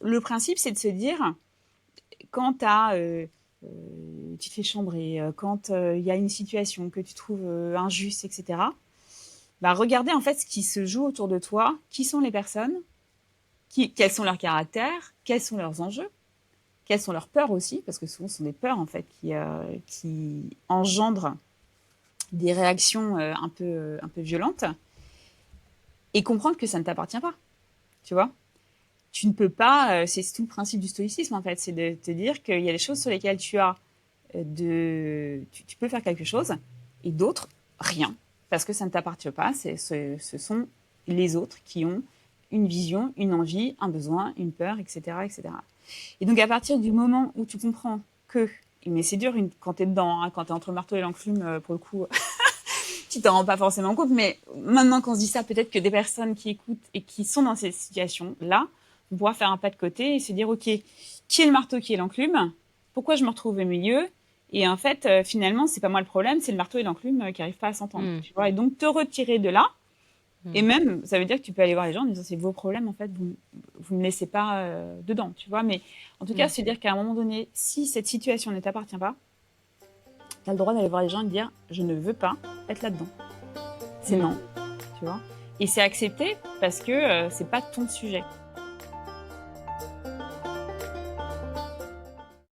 le principe, c'est de se dire, quand tu te fais chambrer, quand il y a une situation que tu trouves injuste, etc., bah, regarder en fait ce qui se joue autour de toi, qui sont les personnes, quels sont leurs caractères, quels sont leurs enjeux, quelles sont leurs peurs aussi, parce que souvent ce sont des peurs en fait qui engendrent des réactions un peu violentes, et comprendre que ça ne t'appartient pas, tu vois. Tu ne peux pas, c'est tout le principe du stoïcisme en fait, c'est de te dire qu'il y a des choses sur lesquelles tu peux faire quelque chose, et d'autres, rien, parce que ça ne t'appartient pas, ce sont les autres qui ont une vision, une envie, un besoin, une peur, etc., etc. Et donc, à partir du moment où tu comprends que, mais c'est dur quand t'es dedans, hein, quand t'es entre le marteau et l'enclume, pour le coup, tu t'en rends pas forcément compte, mais maintenant qu'on se dit ça, peut-être que des personnes qui écoutent et qui sont dans cette situation-là vont pouvoir faire un pas de côté et se dire, OK, qui est le marteau, qui est l'enclume? Pourquoi je me retrouve au milieu? Et en fait, finalement, c'est pas moi le problème, c'est le marteau et l'enclume qui arrivent pas à s'entendre, Mm. tu vois. Et donc, te retirer de là, et Mm. même, ça veut dire que tu peux aller voir les gens en disant, c'est vos problèmes, en fait, vous me laissez pas dedans, tu vois. Mais en tout cas, Mm. se dire qu'à un moment donné, si cette situation ne t'appartient pas, tu as le droit d'aller voir les gens et de dire, je ne veux pas être là-dedans. C'est Mm. non, tu vois. Et c'est accepté parce que c'est pas ton sujet.